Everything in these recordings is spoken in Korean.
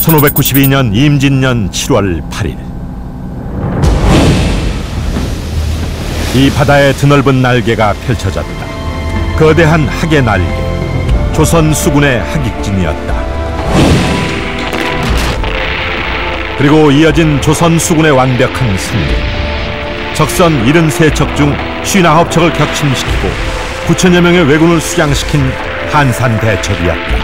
1592년 임진년 7월 8일 이 바다의 드넓은 날개가 펼쳐졌다. 거대한 학의 날개, 조선 수군의 학익진이었다. 그리고 이어진 조선 수군의 완벽한 승리. 적선 73척 중 59척을 격침시키고 9천여 명의 왜군을 수장시킨 한산 대첩이었다.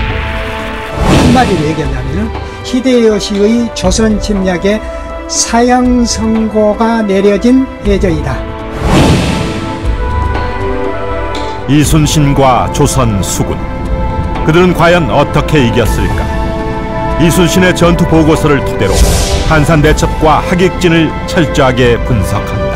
한마디로 얘기하자면 히데요시의 조선 침략에 사형 선고가 내려진 해저이다. 이순신과 조선 수군, 그들은 과연 어떻게 이겼을까? 이순신의 전투 보고서를 토대로 한산 대첩과 학익진을 철저하게 분석한다.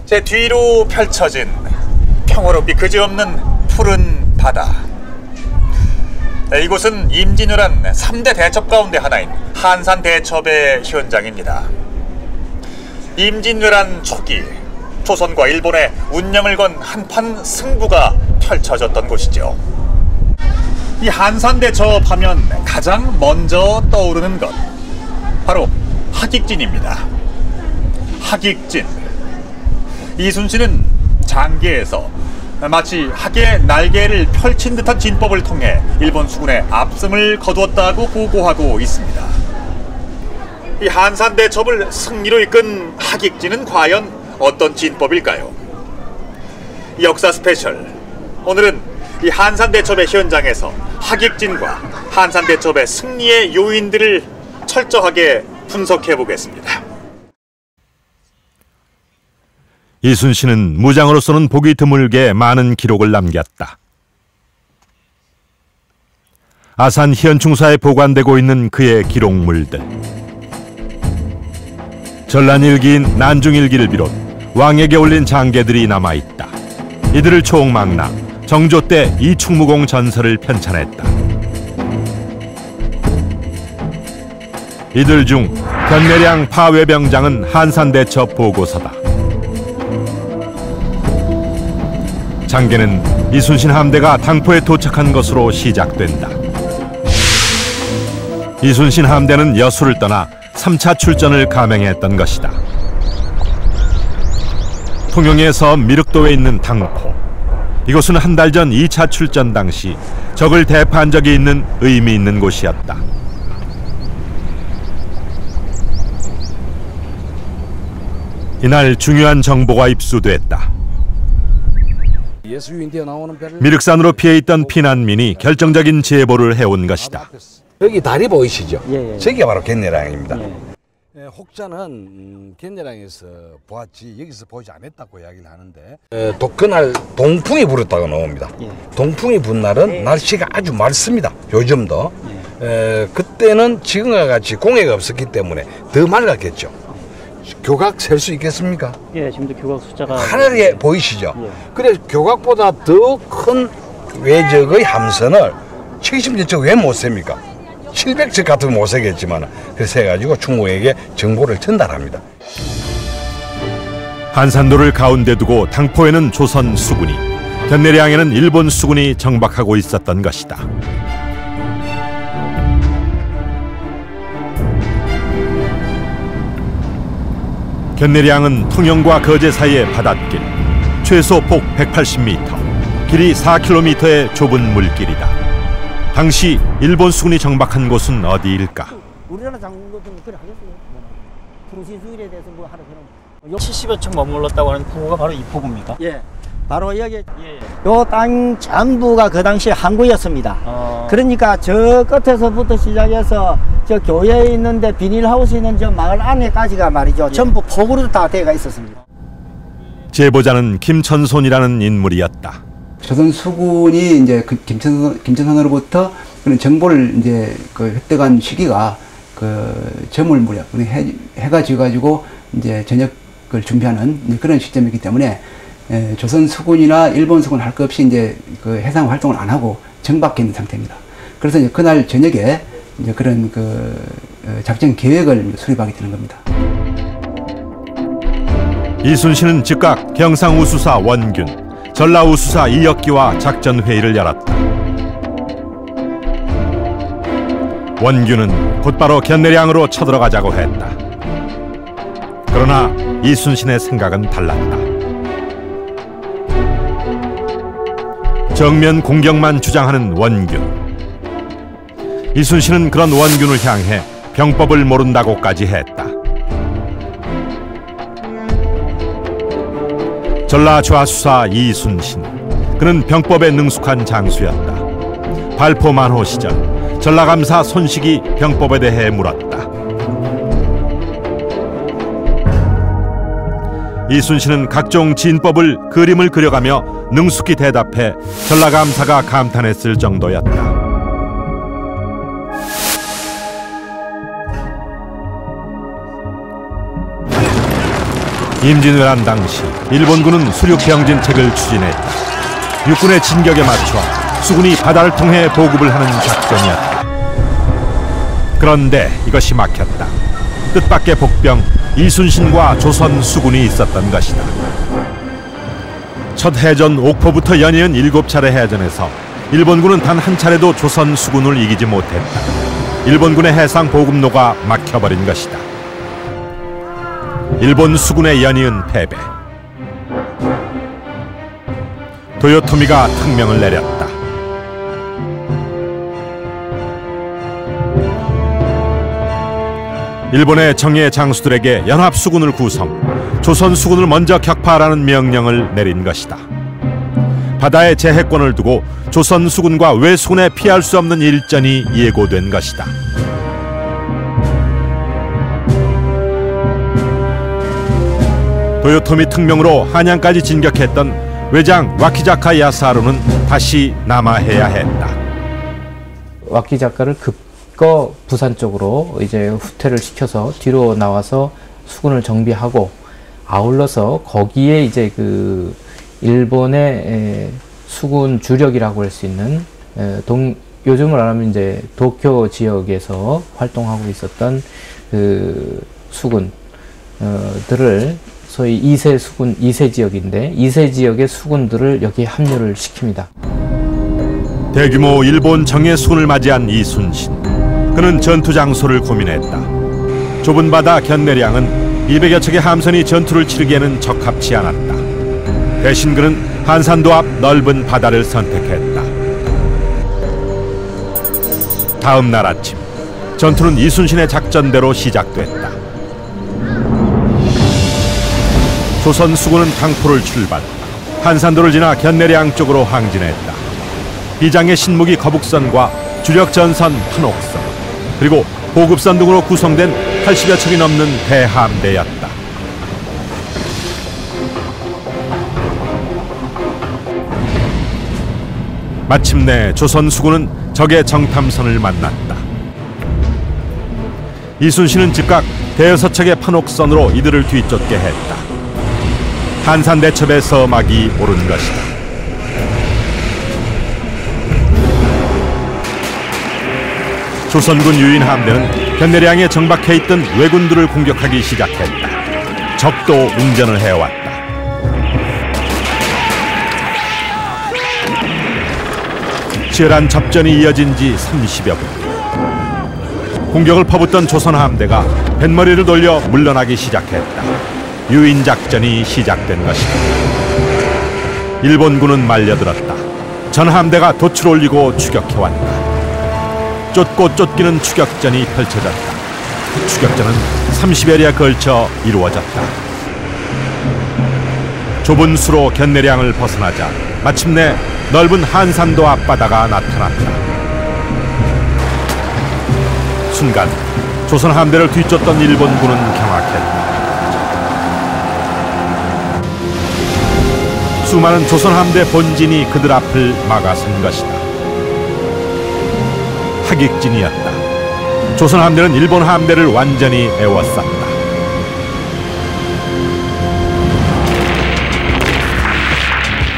제 뒤로 펼쳐진 평화롭기 그지없는 푸른 바다. 이곳은 임진왜란 3대 대첩 가운데 하나인 한산 대첩의 현장입니다. 임진왜란 초기 조선과 일본의 운명을 건 한판 승부가 펼쳐졌던 곳이죠. 이 한산 대첩 하면 가장 먼저 떠오르는 것, 바로 학익진입니다. 학익진. 이순신은 장계에서 마치 학의 날개를 펼친 듯한 진법을 통해 일본 수군의 압승을 거두었다고 보고하고 있습니다. 이 한산 대첩을 승리로 이끈 학익진은 과연 어떤 진법일까요? 역사 스페셜. 오늘은 이 한산 대첩의 현장에서 학익진과 한산 대첩의 승리의 요인들을 철저하게 분석해 보겠습니다. 이순신은 무장으로서는 보기 드물게 많은 기록을 남겼다. 아산 현충사에 보관되고 있는 그의 기록물들. 전란일기인 난중일기를 비롯 왕에게 올린 장계들이 남아있다. 이들을 총망라, 정조 때 이충무공 전설을 편찬했다. 이들 중 견내량 파외병장은 한산대첩 보고서다. 장계는 이순신 함대가 당포에 도착한 것으로 시작된다. 이순신 함대는 여수를 떠나 3차 출전을 감행했던 것이다. 통영의 섬 미륵도에 있는 당포. 이곳은 한 달 전 2차 출전 당시 적을 대파한 적이 있는 의미 있는 곳이었다. 이날 중요한 정보가 입수됐다. 미륵산으로 피해 있던 피난민이 결정적인 제보를 해온 것이다. 여기 다리 보이시죠? 예. 저기가 바로 견내량입니다. 예. 혹자는 견내량에서 보았지 여기서 보지 않았다고 이야기를 하는데 그날 동풍이 불었다고 나옵니다. 예. 동풍이 분 날은 날씨가 아주 맑습니다. 요즘도. 그때는 지금과 같이 공해가 없었기 때문에 더 맑았겠죠. 교각 셀 수 있겠습니까? 예, 지금도 교각 숫자가 하늘에 보이시죠? 예. 그래 교각보다 더 큰 외적의 함선을 70척 왜 못 셉니까? 700척 같으면 못 세겠지만 그래서 해가지고 중국에게 정보를 전달합니다. 한산도를 가운데 두고 당포에는 조선 수군이, 견내량에는 일본 수군이 정박하고 있었던 것이다. 견내량은 통영과 거제 사이의 바닷길, 최소 폭 180m, 길이 4km의 좁은 물길이다. 당시 일본 수군이 정박한 곳은 어디일까? 우리나라 장군도 좀 그래 하겠어요. 통신수일에 대해서 뭐 하나 그런 70여 척 머물렀다고 하는 포구가 바로 이 포구입니까? 예. 바로 여기 요 땅 전부가 그 당시에 항구였습니다. 그러니까 저 끝에서부터 시작해서 저 교회에 있는데 비닐하우스 있는 저 마을 안에까지가 말이죠. 전부 포구로 다 되어 있었습니다. 제보자는 김천손이라는 인물이었다. 조선 수군이 이제 그 김천선으로부터 그런 정보를 이제 획득한 시기가 저물 무렵, 해가 지어가지고 이제 저녁을 준비하는 그런 시점이기 때문에 조선 수군이나 일본 수군 할 것 없이 이제 해상 활동을 안 하고 정박해 있는 상태입니다. 그래서 이제 그날 저녁에 이제 그런 작전 계획을 수립하게 되는 겁니다. 이순신은 즉각 경상우수사 원균, 전라우수사 이혁기와 작전회의를 열었다. 원균은 곧바로 견내량으로 쳐들어가자고 했다. 그러나 이순신의 생각은 달랐다. 정면 공격만 주장하는 원균. 이순신은 그런 원균을 향해 병법을 모른다고까지 했다. 전라좌수사 이순신. 그는 병법에 능숙한 장수였다. 발포만호 시절 전라감사 손식이 병법에 대해 물었다. 이순신은 각종 진법을 그림을 그려가며 능숙히 대답해 전라감사가 감탄했을 정도였다. 임진왜란 당시 일본군은 수륙병진책을 추진했다. 육군의 진격에 맞춰 수군이 바다를 통해 보급을 하는 작전이었다. 그런데 이것이 막혔다. 뜻밖의 복병 이순신과 조선 수군이 있었던 것이다. 첫 해전 옥포부터 연이은 7차례 해전에서 일본군은 단 한 차례도 조선 수군을 이기지 못했다. 일본군의 해상 보급로가 막혀버린 것이다. 일본 수군의 연이은 패배. 도요토미가 특명을 내렸다. 일본의 정예 장수들에게 연합수군을 구성, 조선 수군을 먼저 격파하라는 명령을 내린 것이다. 바다의 제해권을 두고 조선 수군과 외수군에 피할 수 없는 일전이 예고된 것이다. 도요토미 특명으로 한양까지 진격했던 외장 와키자카 야스하루는 다시 남하해야 했다. 와키자카를 급거 부산 쪽으로 이제 후퇴를 시켜서 뒤로 나와서 수군을 정비하고, 아울러서 거기에 이제 그 일본의 수군 주력이라고 할 수 있는 요즘을 말하면 이제 도쿄 지역에서 활동하고 있었던 그 수군들을 소위 2세 수군, 2세 지역인데 2세 지역의 수군들을 여기에 합류를 시킵니다. 대규모 일본 정예 수군을 맞이한 이순신. 그는 전투 장소를 고민했다. 좁은 바다 견내량은 200여 척의 함선이 전투를 치르기에는 적합치 않았다. 대신 그는 한산도 앞 넓은 바다를 선택했다. 다음 날 아침, 전투는 이순신의 작전대로 시작됐다. 조선 수군은 강포를 출발, 한산도를 지나 견내량 쪽으로 항진했다. 비장의 신무기 거북선과 주력 전선 판옥선, 그리고 보급선 등으로 구성된 80여 척이 넘는 대함대였다. 마침내 조선 수군은 적의 정탐선을 만났다. 이순신은 즉각 대여섯 척의 판옥선으로 이들을 뒤쫓게 했다. 한산대첩의 서막이 오른 것이다. 조선군 유인 함대는 견내량에 정박해 있던 왜군들을 공격하기 시작했다. 적도 응전을 해왔다. 치열한 접전이 이어진 지 30여 분. 공격을 퍼붓던 조선 함대가 뱃머리를 돌려 물러나기 시작했다. 유인 작전이 시작된 것이다. 일본군은 말려들었다. 전 함대가 돛을 올리고 추격해왔다. 쫓고 쫓기는 추격전이 펼쳐졌다. 추격전은 30여리에 걸쳐 이루어졌다. 좁은 수로 견내량을 벗어나자 마침내 넓은 한산도 앞바다가 나타났다. 순간 조선 함대를 뒤쫓던 일본군은 경악했다. 수많은 조선 함대 본진이 그들 앞을 막아선 것이다. 하객진이었다. 조선 함대는 일본 함대를 완전히 에워쌌다.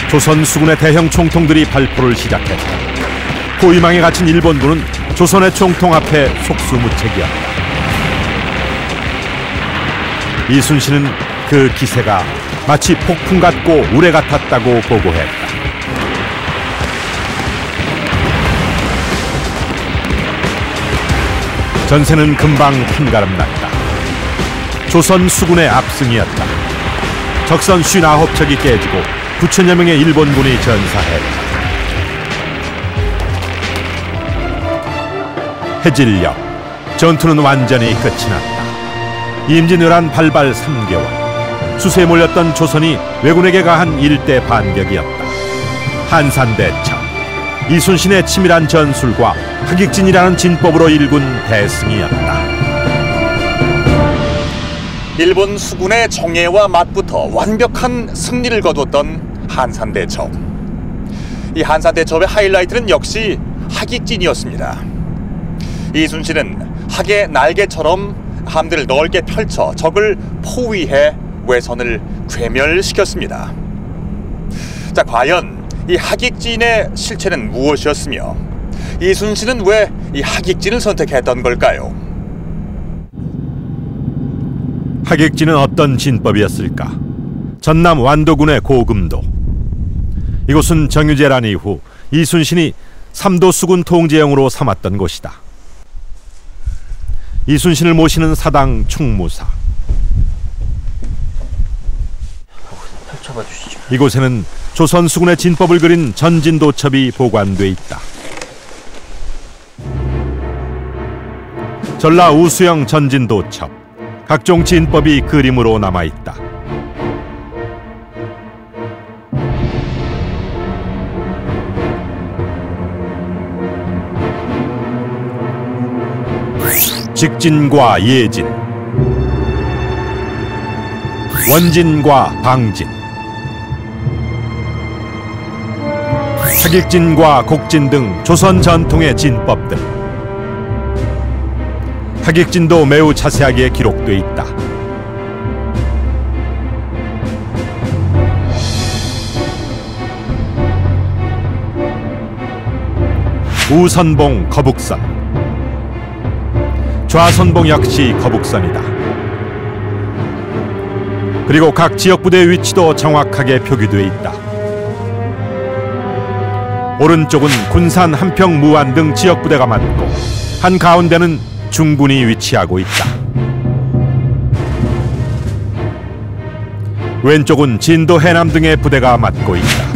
조선 수군의 대형 총통들이 발포를 시작했다. 포위망에 갇힌 일본군은 조선의 총통 앞에 속수무책이었다. 이순신은 그 기세가 마치 폭풍 같고 우레 같았다고 보고했다. 전세는 금방 한가름 났다. 조선 수군의 압승이었다. 적선 59척이 깨지고 9천여 명의 일본군이 전사했다. 해질녘 전투는 완전히 끝이 났다. 임진왜란 발발 3개월, 수세에 몰렸던 조선이 왜군에게 가한 일대 반격이었다. 한산대첩, 이순신의 치밀한 전술과 하객진이라는 진법으로 일군 대승이었다. 일본 수군의 정예와 맞붙어 완벽한 승리를 거뒀던 한산대첩. 이 한산대첩의 하이라이트는 역시 하객진이었습니다. 이순신은 하계 날개처럼 함대를 넓게 펼쳐 적을 포위해 외선을 괴멸시켰습니다. 자, 과연 이 하객진의 실체는 무엇이었으며 이순신은 왜 이 하객진을 선택했던 걸까요? 하객진은 어떤 진법이었을까? 전남 완도군의 고금도. 이곳은 정유재란 이후 이순신이 삼도 수군 통제영으로 삼았던 곳이다. 이순신을 모시는 사당 충무사. 펼쳐봐 주시죠. 이곳에는 조선 수군의 진법을 그린 전진도첩이 보관돼 있다. 전라 우수영 전진도첩. 각종 진법이 그림으로 남아 있다. 직진과 예진, 원진과 방진, 하객진과 곡진 등 조선 전통의 진법들. 하객진도 매우 자세하게 기록돼 있다. 우선봉 거북선, 좌선봉 역시 거북선이다. 그리고 각 지역부대의 위치도 정확하게 표기돼 있다. 오른쪽은 군산, 한평, 무안 등 지역부대가 맞고 한가운데는 중군이 위치하고 있다. 왼쪽은 진도, 해남 등의 부대가 맞고 있다.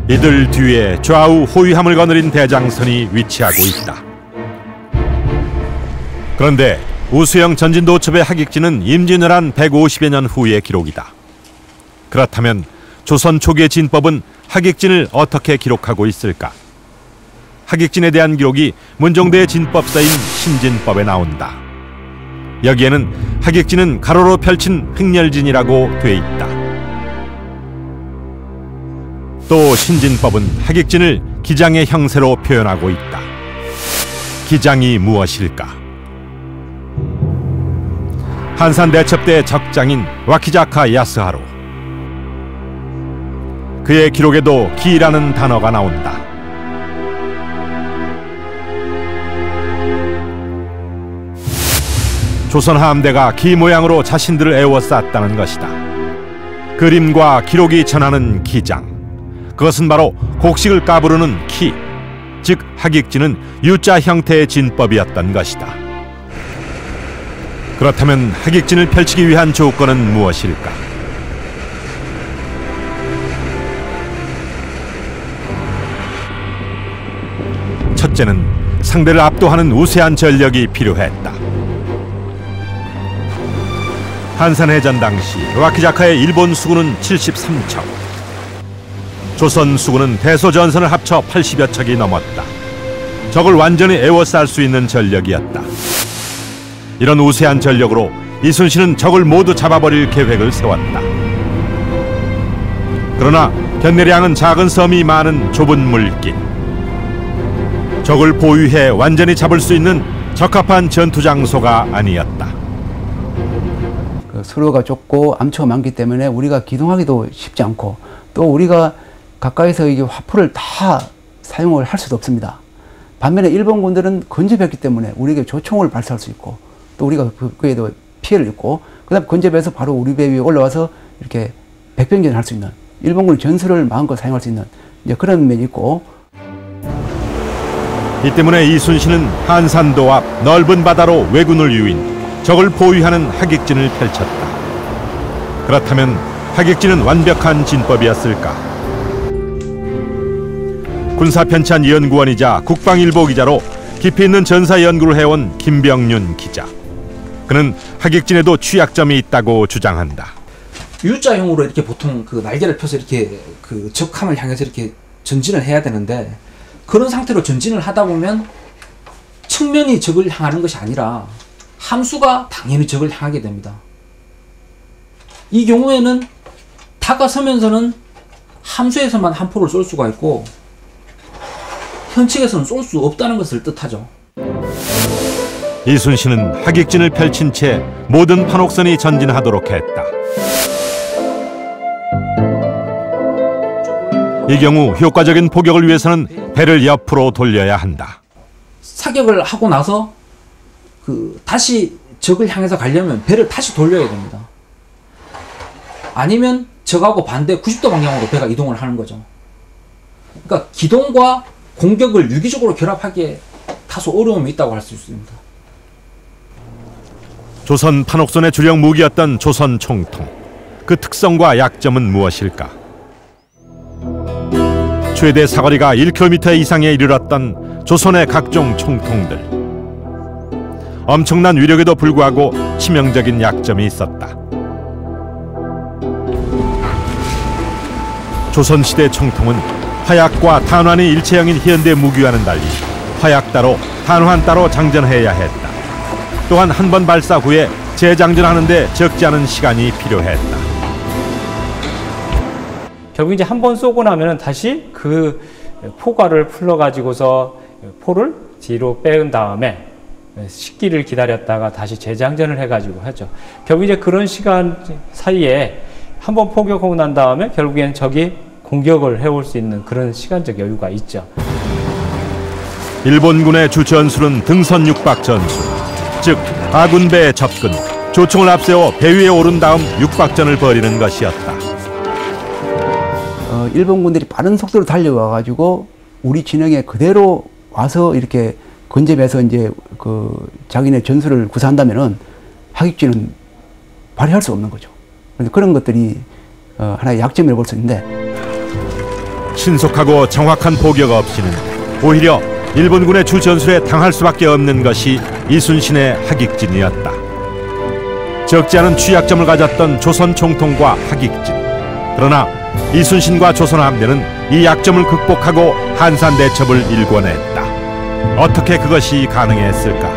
이들 뒤에 좌우 호위함을 거느린 대장선이 위치하고 있다. 그런데 우수영 전진도첩의 하객진은 임진왜란 150여 년 후의 기록이다. 그렇다면 조선 초기의 진법은 하객진을 어떻게 기록하고 있을까? 하객진에 대한 기록이 문종대의 진법서인 신진법에 나온다. 여기에는 하객진은 가로로 펼친 횡렬진이라고 돼 있다. 또 신진법은 하객진을 기장의 형세로 표현하고 있다. 기장이 무엇일까? 한산대첩 때 적장인 와키자카 야스하루. 그의 기록에도 기라는 단어가 나온다. 조선 함대가 기 모양으로 자신들을 에워쌌다는 것이다. 그림과 기록이 전하는 기장, 그것은 바로 곡식을 까부르는 키, 즉 하객진은 U자 형태의 진법이었던 것이다. 그렇다면 하객진을 펼치기 위한 조건은 무엇일까? 첫째는 상대를 압도하는 우세한 전력이 필요했다. 한산해전 당시 와키자카의 일본 수군은 73척, 조선 수군은 대소전선을 합쳐 80여 척이 넘었다. 적을 완전히 에워쌀 수 있는 전력이었다. 이런 우세한 전력으로 이순신은 적을 모두 잡아버릴 계획을 세웠다. 그러나 견내량은 작은 섬이 많은 좁은 물길, 적을 보유해 완전히 잡을 수 있는 적합한 전투 장소가 아니었다. 수로가 좁고 암초가 많기 때문에 우리가 기동하기도 쉽지 않고, 또 우리가 가까이서 이게 화포를 다 사용을 할 수도 없습니다. 반면에 일본 군들은 건조했기 때문에 우리에게 조총을 발사할 수 있고 또 우리가 그에도 피해를 입고 그다음 건조해서 바로 우리 배 위에 올라와서 이렇게 백병전을 할 수 있는 일본군 전술을 마음껏 사용할 수 있는 이제 그런 면이 있고 이 때문에 이순신은 한산도 앞 넓은 바다로 왜군을 유인 적을 포위하는 하객진을 펼쳤다. 그렇다면 하객진은 완벽한 진법이었을까? 군사편찬 연구원이자 국방일보 기자로 깊이 있는 전사 연구를 해온 김병윤 기자. 그는 하객진에도 취약점이 있다고 주장한다. U자형으로 이렇게 보통 그 날개를 펴서 이렇게 그 적함을 향해서 이렇게 전진을 해야 되는데 그런 상태로 전진을 하다 보면 측면이 적을 향하는 것이 아니라 함수가 당연히 적을 향하게 됩니다. 이 경우에는 다가서면서는 함수에서만 한 포를 쏠 수가 있고 현측에서는 쏠 수 없다는 것을 뜻하죠. 이순신은 하객진을 펼친 채 모든 판옥선이 전진하도록 했다. 이 경우 효과적인 포격을 위해서는 배를 옆으로 돌려야 한다. 사격을 하고 나서 다시 적을 향해서 가려면 배를 다시 돌려야 됩니다. 아니면 적하고 반대 90도 방향으로 배가 이동을 하는 거죠. 그러니까 기동과 공격을 유기적으로 결합하기에 다소 어려움이 있다고 할 수 있습니다. 조선 판옥선의 주력 무기였던 조선 총통. 그 특성과 약점은 무엇일까? 최대 사거리가 1km 이상에 이르렀던 조선의 각종 총통들. 엄청난 위력에도 불구하고 치명적인 약점이 있었다. 조선시대 총통은 화약과 탄환이 일체형인 현대 무기와는 달리 화약 따로 탄환 따로 장전해야 했다. 또한 한 번 발사 후에 재장전하는 데 적지 않은 시간이 필요했다. 결국 이제 한 번 쏘고 나면 다시 그 포괄을 풀러가지고서 포를 뒤로 빼은 다음에 식기를 기다렸다가 다시 재장전을 해가지고 하죠. 결국 이제 그런 시간 사이에 한 번 포격하고 난 다음에 결국엔 적이 공격을 해올 수 있는 그런 시간적 여유가 있죠. 일본군의 주 전술은 등선 육박 전술, 즉 아군배의 접근, 조총을 앞세워 배 위에 오른 다음 육박전을 벌이는 것이었다. 일본군들이 빠른 속도로 달려와 가지고 우리 진영에 그대로 와서 이렇게 근접해서 이제 그 자기네 전술을 구사한다면은 하객진은 발휘할 수 없는 거죠. 그런데 그런 것들이 하나의 약점이라고 볼 수 있는데 신속하고 정확한 포격 없이는 오히려 일본군의 주 전술에 당할 수밖에 없는 것이 이순신의 하객진이었다. 적지 않은 취약점을 가졌던 조선 총통과 하객진. 그러나 이순신과 조선 함대는 이 약점을 극복하고 한산 대첩을 일궈냈다. 어떻게 그것이 가능했을까?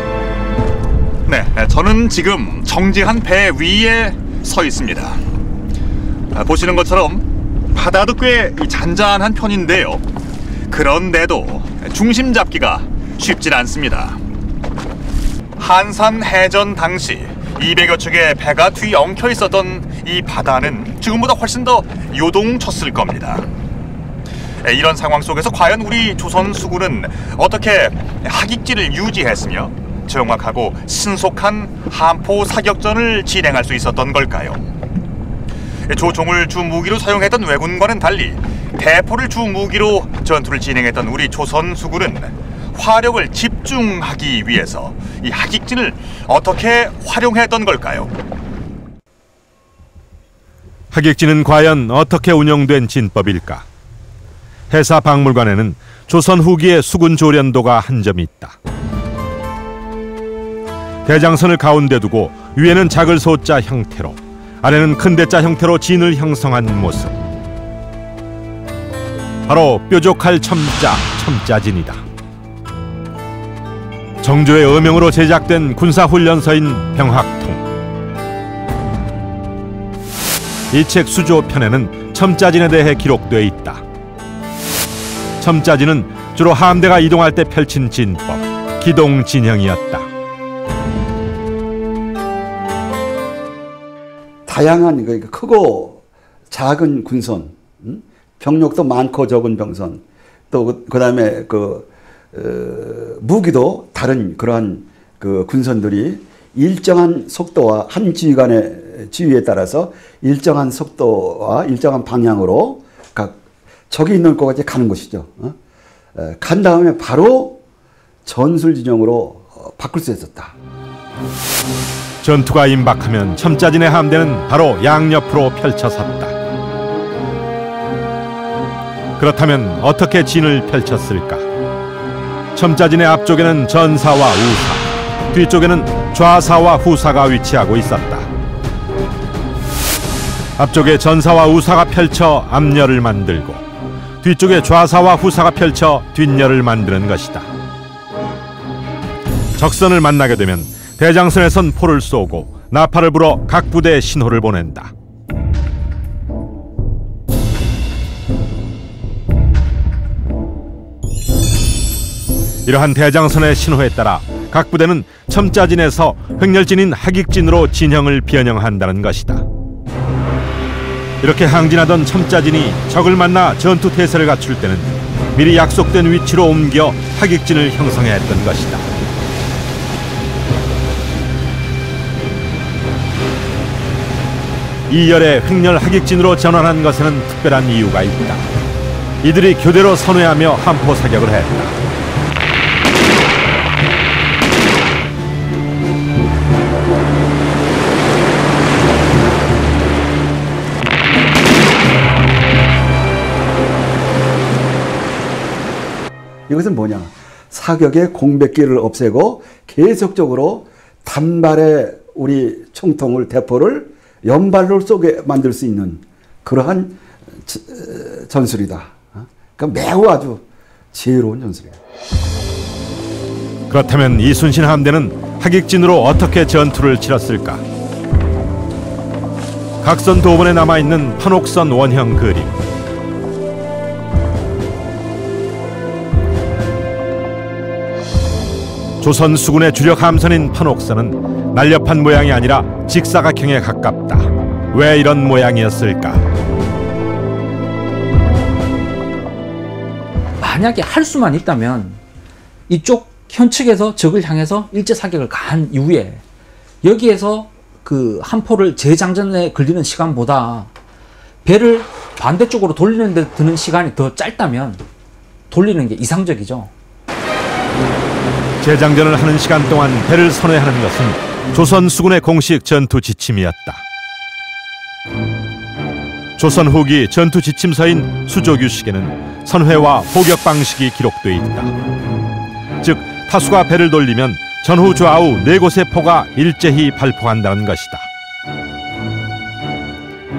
네, 저는 지금 정지한 배 위에 서 있습니다. 보시는 것처럼 바다도 꽤 잔잔한 편인데요. 그런데도 중심 잡기가 쉽진 않습니다. 한산 해전 당시 200여 척의 배가 뒤 엉켜 있었던 이 바다는 지금보다 훨씬 더 요동쳤을 겁니다. 이런 상황 속에서 과연 우리 조선 수군은 어떻게 하객진을 유지했으며 정확하고 신속한 함포 사격전을 진행할 수 있었던 걸까요? 조총을 주 무기로 사용했던 왜군과는 달리 대포를 주 무기로 전투를 진행했던 우리 조선 수군은 화력을 집중하기 위해서 이 하객진을 어떻게 활용했던 걸까요? 하객진은 과연 어떻게 운영된 진법일까? 해사박물관에는 조선 후기의 수군 조련도가 한 점이 있다. 대장선을 가운데 두고 위에는 작을 소자 형태로 아래는 큰 대자 형태로 진을 형성한 모습. 바로 뾰족할 첨자진이다. 정조의 어명으로 제작된 군사훈련서인 병학통. 이 책 수조편에는 첨자진에 대해 기록되어 있다. 첨자진은 주로 함대가 이동할 때 펼친 진법, 기동진형이었다. 다양한 크고 작은 군선, 병력도 많고 적은 병선, 또 그다음에 무기도 다른 그러한 그 군선들이 일정한 속도와 한 지휘관의 지휘에 따라서 일정한 속도와 일정한 방향으로 각 적이 있는 곳까지 가는 것이죠. 간 다음에 바로 전술 진영으로 바꿀 수 있었다. 전투가 임박하면 첨자진의 함대는 바로 양옆으로 펼쳐 섰다. 그렇다면 어떻게 진을 펼쳤을까? 첨자진의 앞쪽에는 전사와 우사, 뒤쪽에는 좌사와 후사가 위치하고 있었다. 앞쪽에 전사와 우사가 펼쳐 앞열을 만들고 뒤쪽에 좌사와 후사가 펼쳐 뒷열을 만드는 것이다. 적선을 만나게 되면 대장선에선 포를 쏘고 나팔을 불어 각 부대에 신호를 보낸다. 이러한 대장선의 신호에 따라 각 부대는 첨자진에서 횡렬진인 하객진으로 진영을 변형한다는 것이다. 이렇게 항진하던 첨자진이 적을 만나 전투 태세를 갖출 때는 미리 약속된 위치로 옮겨 하객진을 형성해야 했던 것이다. 이열의 횡렬 하객진으로 전환한 것에는 특별한 이유가 있다. 이들이 교대로 선회하며 함포 사격을 했다. 이것은 뭐냐? 사격의 공백기를 없애고 계속적으로 단발의 우리 총통을 대포를 연발로 쏘게 만들 수 있는 그러한 전술이다. 그러니까 매우 아주 지혜로운 전술이에요. 그렇다면 이순신 함대는 하객진으로 어떻게 전투를 치렀을까? 각선 도번에 남아있는 판옥선 원형 그림. 조선 수군의 주력 함선인 판옥선은 날렵한 모양이 아니라 직사각형에 가깝다. 왜 이런 모양이었을까? 만약에 할 수만 있다면 이쪽 현측에서 적을 향해서 일제 사격을 가한 이후에 여기에서 그 함포를 재장전에 걸리는 시간보다 배를 반대쪽으로 돌리는 데 드는 시간이 더 짧다면 돌리는 게 이상적이죠. 재장전을 하는 시간 동안 배를 선회하는 것은 조선 수군의 공식 전투 지침이었다. 조선 후기 전투 지침서인 수조규식에는 선회와 포격 방식이 기록돼 있다. 즉 타수가 배를 돌리면 전후 좌우 네 곳의 포가 일제히 발포한다는 것이다.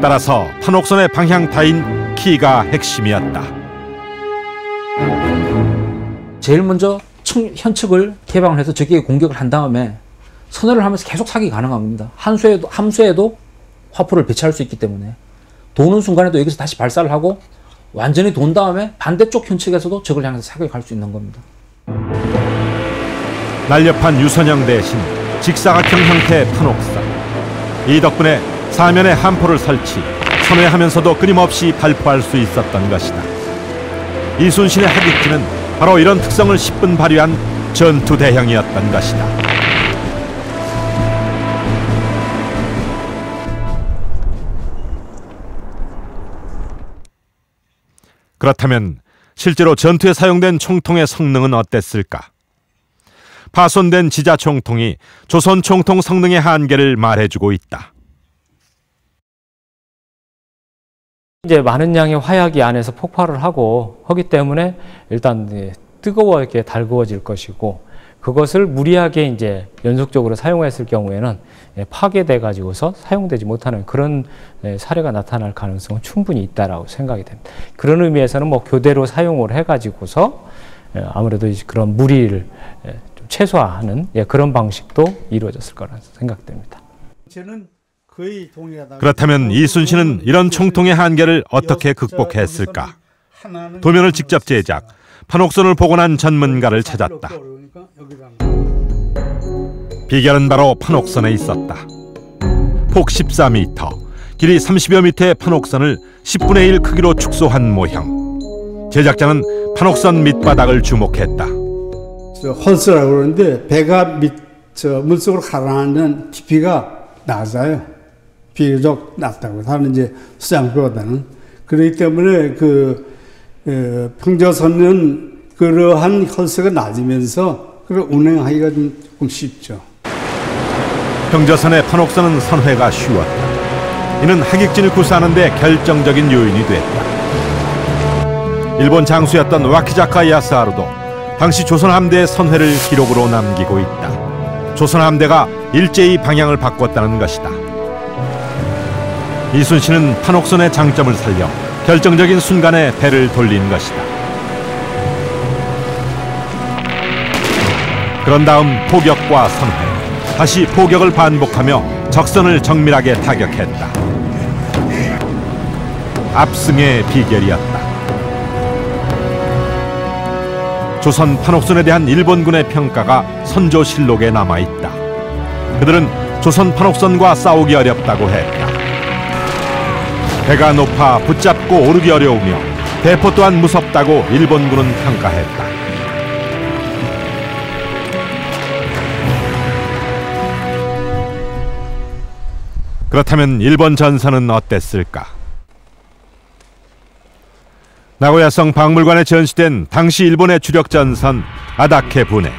따라서 판옥선의 방향 타인 키가 핵심이었다. 제일 먼저 현측을 개방을 해서 적에게 공격을 한 다음에 선회를 하면서 계속 사격이 가능한 겁니다. 함수에도 화포를 배치할 수 있기 때문에 도는 순간에도 여기서 다시 발사를 하고 완전히 돈 다음에 반대쪽 현측에서도 적을 향해서 사격을 갈 수 있는 겁니다. 날렵한 유선형 대신 직사각형 형태의 판옥선. 이 덕분에 사면에 함포를 설치, 선회하면서도 끊임없이 발포할 수 있었던 것이다. 이순신의 하객진은 바로 이런 특성을 10분 발휘한 전투 대형이었던 것이다. 그렇다면 실제로 전투에 사용된 총통의 성능은 어땠을까? 파손된 지자 총통이 조선 총통 성능의 한계를 말해주고 있다. 이제 많은 양의 화약이 안에서 폭발을 하기 때문에 일단 뜨거워게 달구어질 것이고, 그것을 무리하게 이제 연속적으로 사용했을 경우에는 파괴돼 가지고서 사용되지 못하는 그런 사례가 나타날 가능성은 충분히 있다라고 생각이 됩니다. 그런 의미에서는 뭐 교대로 사용을 해 가지고서 아무래도 그런 무리를 좀 최소화하는 그런 방식도 이루어졌을 거라는 생각됩니다. 저는 거의 동일하다. 그렇다면 이순신은 이런 총통의 한계를 어떻게 극복했을까? 도면을 직접 제작, 판옥선을 복원한 전문가를 찾았다. 비결은 바로 판옥선에 있었다. 폭 14m, 길이 30여 미터의 판옥선을 10분의 1 크기로 축소한 모형. 제작자는 판옥선 밑바닥을 주목했다. 저 헐스라고 그러는데 배가 물속으로 가라앉는 깊이가 낮아요. 비교적 낮다고. 다른 이제 수장표보다는. 그렇기 때문에 평저선은 그러한 헐스가 낮으면서 그걸 운행하기가 조금 쉽죠. 평저선의 판옥선은 선회가 쉬웠다. 이는 하객진을 구사하는 데 결정적인 요인이 됐다. 일본 장수였던 와키자카 야스하루도 당시 조선 함대의 선회를 기록으로 남기고 있다. 조선 함대가 일제히 방향을 바꿨다는 것이다. 이순신은 판옥선의 장점을 살려 결정적인 순간에 배를 돌린 것이다. 그런 다음 포격과 선회, 다시 포격을 반복하며 적선을 정밀하게 타격했다. 압승의 비결이었다. 조선 판옥선에 대한 일본군의 평가가 선조실록에 남아있다. 그들은 조선 판옥선과 싸우기 어렵다고 했다. 배가 높아 붙잡고 오르기 어려우며 대포 또한 무섭다고 일본군은 평가했다. 그렇다면 일본 전선은 어땠을까? 나고야성 박물관에 전시된 당시 일본의 주력 전선 아다케 부네.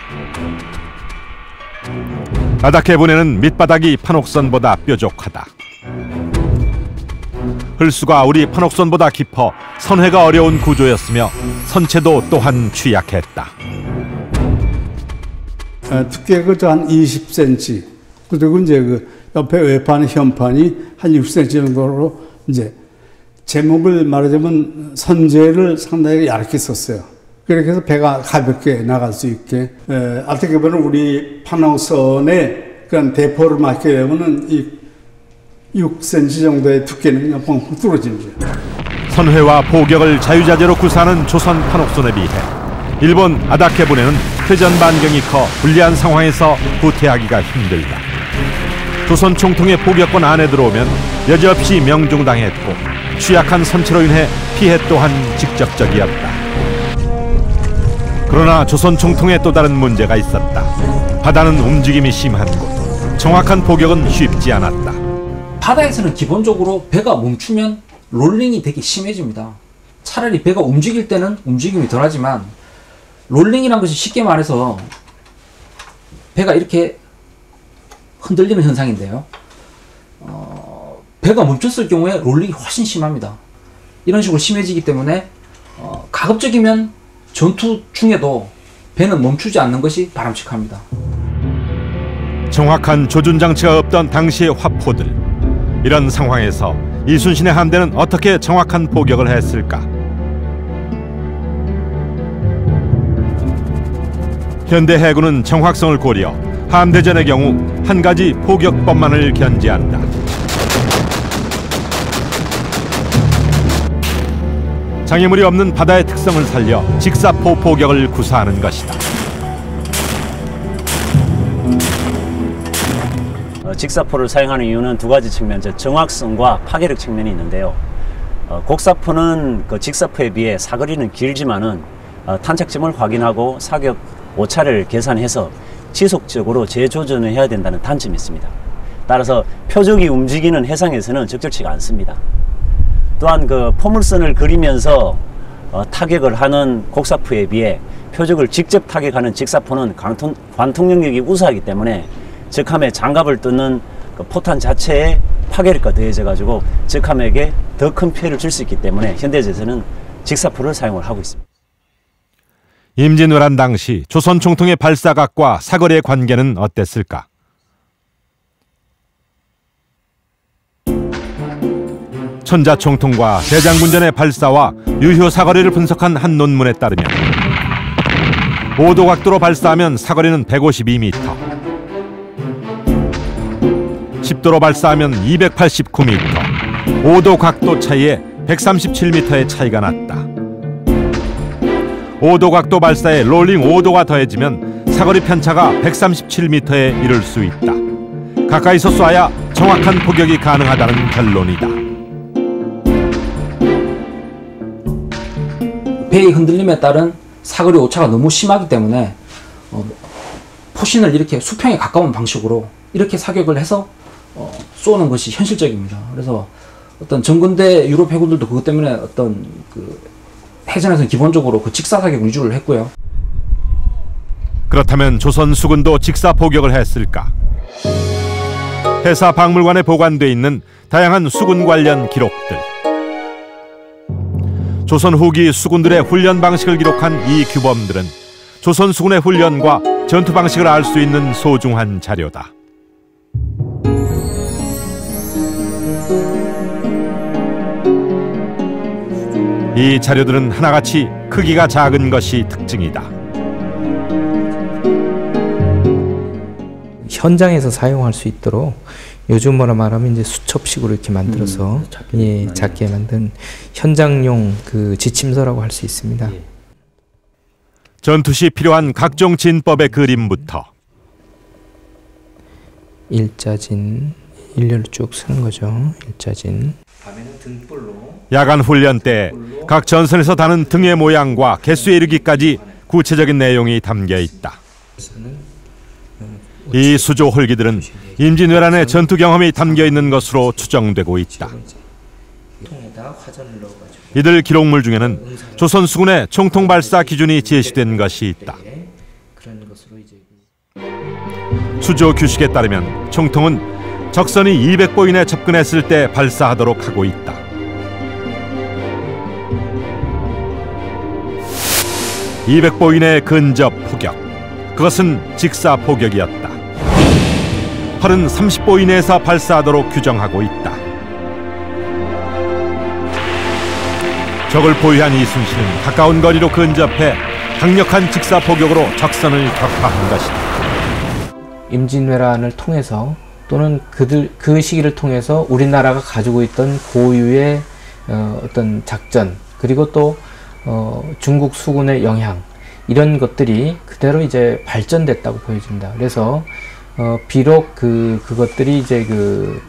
아다케 부네는 밑바닥이 판옥선보다 뾰족하다. 흘수가 우리 판옥선보다 깊어 선회가 어려운 구조였으며 선체도 또한 취약했다. 두께가 한 20cm. 그리고 이제 옆에 외판 현판이 한 6cm 정도로 이제 제목을 말하자면 선제를 상당히 얇게 썼어요. 그렇게 해서 배가 가볍게 나갈 수 있게. 어떻게 보면 우리 판옥선에 그런 대포를 맞게 되면은 이 6cm 정도의 두께는 그냥 펑펑 뚫어집니다. 선회와 포격을 자유자재로 구사하는 조선 판옥선에 비해 일본 아다케 부네는 회전 반경이 커 불리한 상황에서 후퇴하기가 힘들다. 조선 총통의 포격권 안에 들어오면 여지없이 명중당했고 취약한 선체로 인해 피해 또한 직접적이었다. 그러나 조선 총통에 또 다른 문제가 있었다. 바다는 움직임이 심한 곳, 정확한 포격은 쉽지 않았다. 바다에서는 기본적으로 배가 멈추면 롤링이 되게 심해집니다. 차라리 배가 움직일 때는 움직임이 덜하지만 롤링이란 것이 쉽게 말해서 배가 이렇게 흔들리는 현상인데요. 배가 멈췄을 경우에 롤링이 훨씬 심합니다. 이런 식으로 심해지기 때문에 가급적이면 전투 중에도 배는 멈추지 않는 것이 바람직합니다. 정확한 조준 장치가 없던 당시의 화포들. 이런 상황에서 이순신의 함대는 어떻게 정확한 포격을 했을까? 현대 해군은 정확성을 고려 함대전의 경우 한 가지 포격법만을 견지한다. 장애물이 없는 바다의 특성을 살려 직사포 포격을 구사하는 것이다. 직사포를 사용하는 이유는 두 가지 측면, 정확성과 파괴력 측면이 있는데요. 곡사포는 직사포에 비해 사거리는 길지만은 탄착점을 확인하고 사격 오차를 계산해서 지속적으로 재조준을 해야 된다는 단점이 있습니다. 따라서 표적이 움직이는 해상에서는 적절치가 않습니다. 또한 포물선을 그리면서 타격을 하는 곡사포에 비해 표적을 직접 타격하는 직사포는 관통 영역이 우수하기 때문에 적함의 장갑을 뚫는 포탄 자체의 파괴력과 더해져 가지고 적함에게 더 큰 피해를 줄 수 있기 때문에 현대제에서는 직사포를 사용을 하고 있습니다. 임진왜란 당시 조선 총통의 발사각과 사거리의 관계는 어땠을까? 천자 총통과 대장군전의 발사와 유효 사거리를 분석한 한 논문에 따르면 5도 각도로 발사하면 사거리는 152m, 10도로 발사하면 289m, 5도 각도 차이에 137m의 차이가 났다. 5도 각도 발사에 롤링 5도가 더해지면 사거리 편차가 137m에 이를 수 있다. 가까이서 쏴야 정확한 포격이 가능하다는 결론이다. 배의 흔들림에 따른 사거리 오차가 너무 심하기 때문에 포신을 이렇게 수평에 가까운 방식으로 이렇게 사격을 해서 쏘는 것이 현실적입니다. 그래서 어떤 전근대 유럽 해군들도 그것 때문에 어떤 그 해전에서는 기본적으로 그 직사 사격 위주를 했고요. 그렇다면 조선 수군도 직사 포격을 했을까? 해사 박물관에 보관돼 있는 다양한 수군 관련 기록들. 조선 후기 수군들의 훈련 방식을 기록한 이 규범들은 조선 수군의 훈련과 전투 방식을 알 수 있는 소중한 자료다. 이 자료들은 하나같이 크기가 작은 것이 특징이다. 현장에서 사용할 수 있도록 요즘으로 말하면 이제 수첩식으로 이렇게 만들어서 작게 만든 현장용 그 지침서라고 할 수 있습니다. 전투 시 필요한 각종 진법의 그림부터 일자진 일렬로 쭉 쓰는 거죠. 일자진. 밤에는 등불로. 야간 훈련 때 각 전선에서 다는 등의 모양과 개수에 이르기까지 구체적인 내용이 담겨 있다. 이 수조 홀기들은 임진왜란의 전투 경험이 담겨 있는 것으로 추정되고 있다. 이들 기록물 중에는 조선 수군의 총통 발사 기준이 제시된 것이 있다. 수조 규식에 따르면 총통은 적선이 200보 이내 접근했을 때 발사하도록 하고 있다. (200보) 이내 근접 포격, 그것은 직사 포격이었다. 활은 30보 이내에서 발사하도록 규정하고 있다. 적을 포위한 이순신은 가까운 거리로 근접해 강력한 직사 포격으로 적선을 격파한 것이다. 임진왜란을 통해서 또는 그 시기를 통해서 우리나라가 가지고 있던 고유의 어떤 작전, 그리고 또 중국 수군의 영향, 이런 것들이 그대로 이제 발전됐다고 보여집니다. 그래서 비록 그것들이 이제 그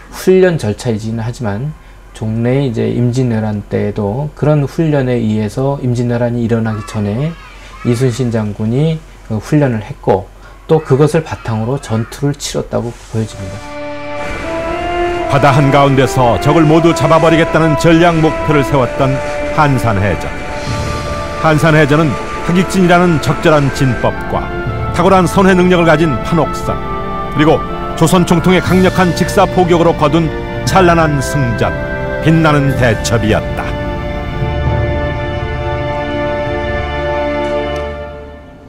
훈련 절차이지는 하지만 종래에 이제 임진왜란 때에도 그런 훈련에 의해서 임진왜란이 일어나기 전에 이순신 장군이 훈련을 했고, 또 그것을 바탕으로 전투를 치렀다고 보여집니다. 바다 한가운데서 적을 모두 잡아버리겠다는 전략 목표를 세웠던 한산해전. 한산해전은 하객진이라는 적절한 진법과 탁월한 선회 능력을 가진 판옥선, 그리고 조선 총통의 강력한 직사 포격으로 거둔 찬란한 승전, 빛나는 대첩이었다.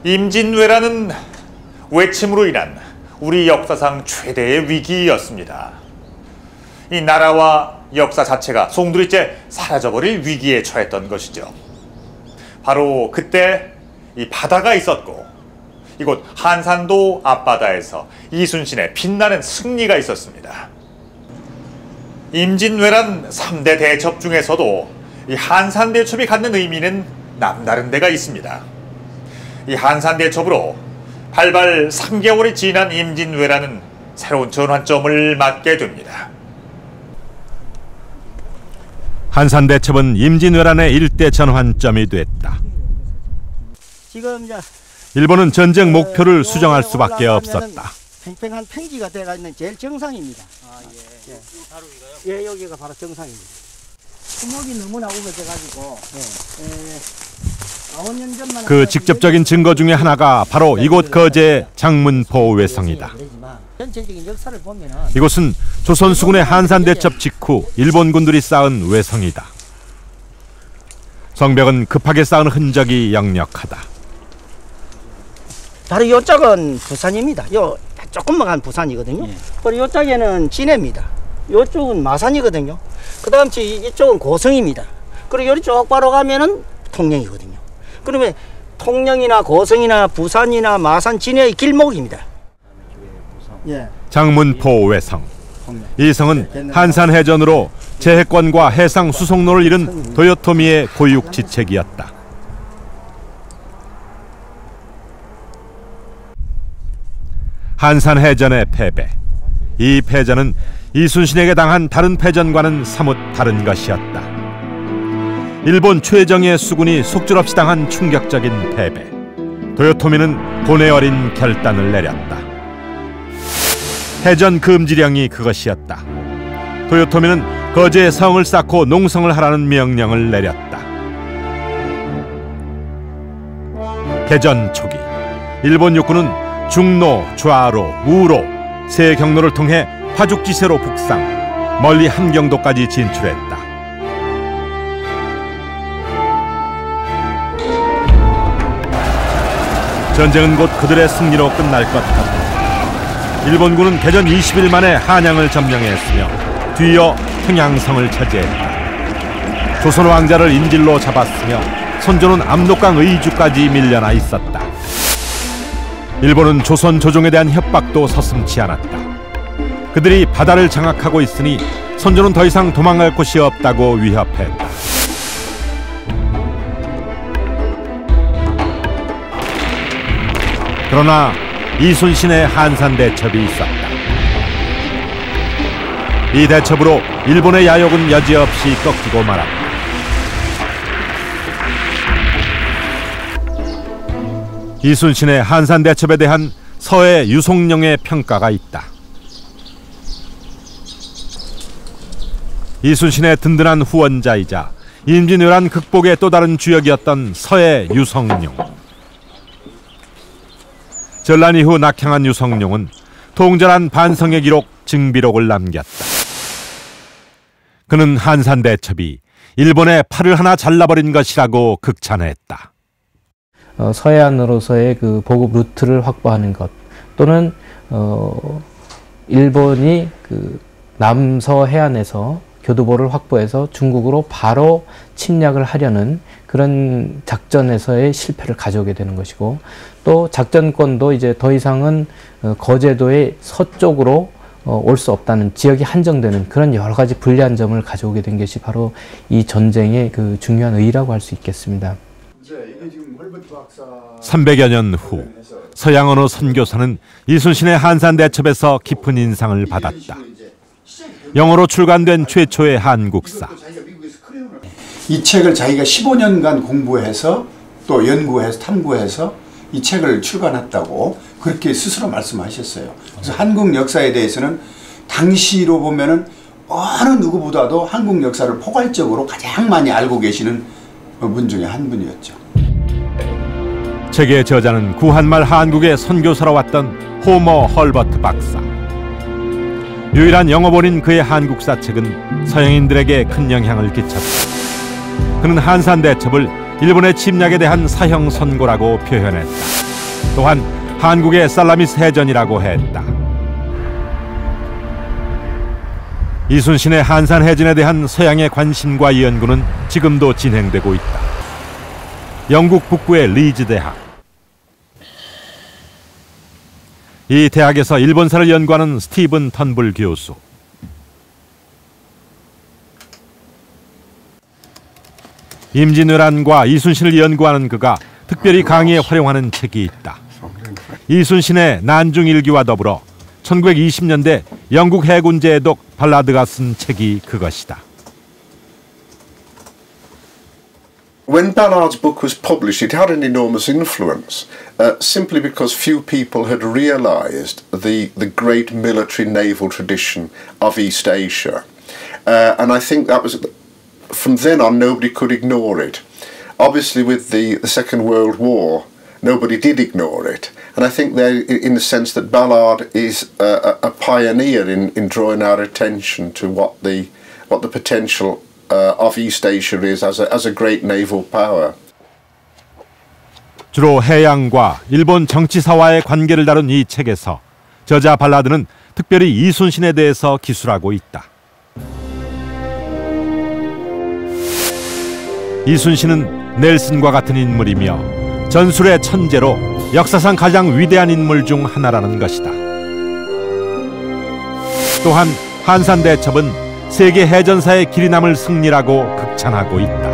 임진왜란은 외침으로 인한 우리 역사상 최대의 위기였습니다. 이 나라와 역사 자체가 송두리째 사라져버릴 위기에 처했던 것이죠. 바로 그때 이 바다가 있었고, 이곳 한산도 앞바다에서 이순신의 빛나는 승리가 있었습니다. 임진왜란 3대 대첩 중에서도 이 한산대첩이 갖는 의미는 남다른 데가 있습니다. 이 한산대첩으로 발발 3개월이 지난 임진왜란은 새로운 전환점을 맞게 됩니다. 한산대첩은 임진왜란의 일대 전환점이 됐다. 지금 이제 일본은 전쟁 목표를 수정할 수밖에 없었다. 팽팽한 팽지가 되어 있는 제일 정상입니다. 예. 바로 이거요? 예, 여기가 바로 정상입니다. 수목이 너무나 우거져가지고 4~5년 전만 그 직접적인 증거 중에 하나가 바로 이곳 거제의 장문포 외성이다. 전체적인 역사를 보면은 이곳은 조선 수군의 한산대첩 직후 일본 군들이 쌓은 외성이다. 성벽은 급하게 쌓은 흔적이 역력하다. 바로 이쪽은 부산입니다. 요 조금만 간 부산이거든요. 그리고 이쪽에는 진해입니다. 이쪽은 마산이거든요. 그 다음 이쪽은 고성입니다. 그리고 이쪽 바로 가면은 통영이거든요. 그러면 통영이나 고성이나 부산이나 마산, 진해의 길목입니다. 장문포 외성. 이 성은 한산해전으로 제해권과 해상 수송로를 잃은 도요토미의 고육지책이었다. 한산해전의 패배. 이 패전은 이순신에게 당한 다른 패전과는 사뭇 다른 것이었다. 일본 최정예 수군이 속절없이 당한 충격적인 패배. 도요토미는 고뇌 어린 결단을 내렸다. 해전 금지령이 그것이었다. 도요토미는 거제에 성을 쌓고 농성을 하라는 명령을 내렸다. 개전 초기 일본 육군은 중로, 좌로, 우로 세 경로를 통해 화죽지세로 북상, 멀리 함경도까지 진출했다. 전쟁은 곧 그들의 승리로 끝날 것 같다. 일본군은 개전 20일 만에 한양을 점령했으며 뒤이어 평양성을 차지했다. 조선 왕자를 인질로 잡았으며 선조는 압록강 의주까지 밀려나 있었다. 일본은 조선 조정에 대한 협박도 서슴지 않았다. 그들이 바다를 장악하고 있으니 선조는 더 이상 도망갈 곳이 없다고 위협했다. 그러나 이순신의 한산 대첩이 있었다. 이 대첩으로 일본의 야욕은 여지없이 꺾이고 말았다. 이순신의 한산 대첩에 대한 서해 유송룡의 평가가 있다. 이순신의 든든한 후원자이자 임진왜란 극복의 또 다른 주역이었던 서해 유성룡. 전란 이후 낙향한 유성룡은 통절한 반성의 기록 증비록을 남겼다. 그는 한산 대첩이 일본의 팔을 하나 잘라버린 것이라고 극찬했다. 서해안으로서의 그 보급 루트를 확보하는 것, 또는 일본이 그 남서 해안에서 교두보를 확보해서 중국으로 바로 침략을 하려는 그런 작전에서의 실패를 가져오게 되는 것이고, 또 작전권도 이제 더 이상은 거제도의 서쪽으로 올 수 없다는, 지역이 한정되는 그런 여러 가지 불리한 점을 가져오게 된 것이 바로 이 전쟁의 그 중요한 의의라고 할 수 있겠습니다. 300여 년 후 서양언어 선교사는 이순신의 한산 대첩에서 깊은 인상을 받았다. 영어로 출간된 최초의 한국사. 이 책을 자기가 15년간 공부해서 또 연구해서 탐구해서 이 책을 출간했다고 그렇게 스스로 말씀하셨어요. 그래서 한국 역사에 대해서는 당시로 보면은 어느 누구보다도 한국 역사를 포괄적으로 가장 많이 알고 계시는 분 중에 한 분이었죠. 책의 저자는 구한말 한국의 선교사로 왔던 호머 헐버트 박사. 유일한 영어본인 그의 한국사 책은 서양인들에게 큰 영향을 끼쳤다. 그는 한산 대첩을 일본의 침략에 대한 사형 선고라고 표현했다. 또한 한국의 살라미스 해전이라고 했다. 이순신의 한산 해전에 대한 서양의 관심과 연구는 지금도 진행되고 있다. 영국 북부의 리즈 대학. 이 대학에서 일본사를 연구하는 스티븐 턴블 교수. 임진왜란과 이순신을 연구하는 그가 특별히 강의에 활용하는 책이 있다. 이순신의 난중일기와 더불어 1920년대 영국 해군 제독 발라드가 쓴 책이 그것이다. When Ballard's book was published, it had an enormous influence, simply because few people had realized the great military naval tradition of East Asia. And I think that was, from then on, nobody could ignore it. Obviously, with the Second World War, nobody did ignore it. And I think that, in the sense that Ballard is a pioneer in drawing our attention to what the potential of East Asia is as a great naval power. 주로 해양과 일본 정치사와의 관계를 다룬 이 책에서 저자 발라드는 특별히 이순신에 대해서 기술하고 있다. 이순신은 넬슨과 같은 인물이며 전술의 천재로 역사상 가장 위대한 인물 중 하나라는 것이다. 또한 한산 대첩은 세계 해전사의 길이 남을 승리라고 극찬하고 있다.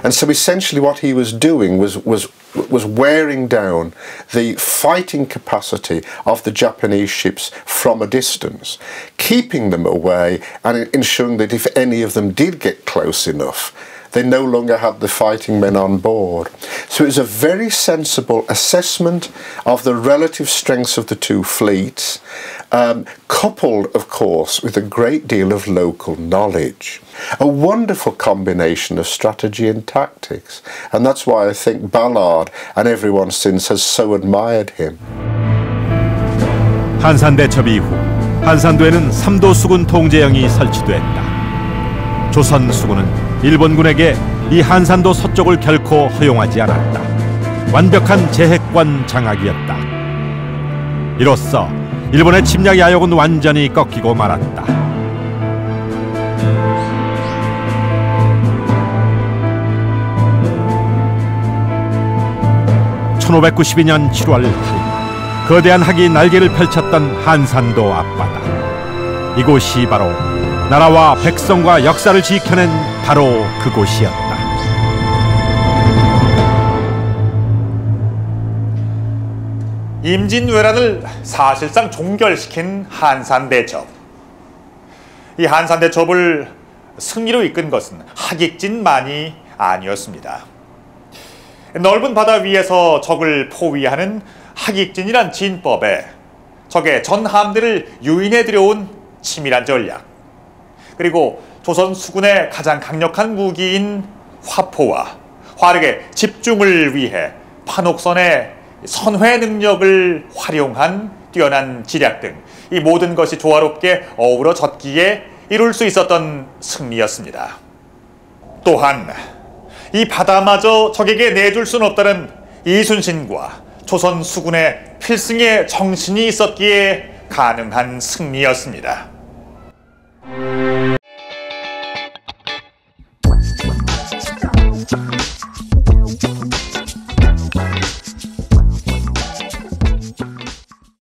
And so essentially what he was doing was wearing down the fighting capacity of the Japanese ships from a distance, keeping them away and ensuring that if any of them did get close enough, they no longer had the fighting men on board. So it was a very sensible assessment of the relative strengths of the two fleets, coupled, of course, with a great deal of local knowledge. A wonderful combination of strategy and tactics. And that's why I think Ballard and everyone since has so admired him. 한산 대첩 이후 한산도에는 3도 수군 통제영이 설치됐다. 조선 수군은 일본군에게 이 한산도 서쪽을 결코 허용하지 않았다. 완벽한 제핵관 장악이었다. 이로써 일본의 침략 야욕은 완전히 꺾이고 말았다. 1592년 7월 8일 거대한 학이 날개를 펼쳤던 한산도 앞바다. 이곳이 바로 나라와 백성과 역사를 지켜낸 바로 그곳이었다. 임진왜란을 사실상 종결시킨 한산대첩. 이 한산대첩을 승리로 이끈 것은 하객진만이 아니었습니다. 넓은 바다 위에서 적을 포위하는 하객진이란 진법에 적의 전함대를 유인해 들여온 치밀한 전략, 그리고 조선 수군의 가장 강력한 무기인 화포와 화력의 집중을 위해 판옥선의 선회 능력을 활용한 뛰어난 지략 등 이 모든 것이 조화롭게 어우러졌기에 이룰 수 있었던 승리였습니다. 또한 이 바다마저 적에게 내줄 수는 없다는 이순신과 조선 수군의 필승의 정신이 있었기에 가능한 승리였습니다.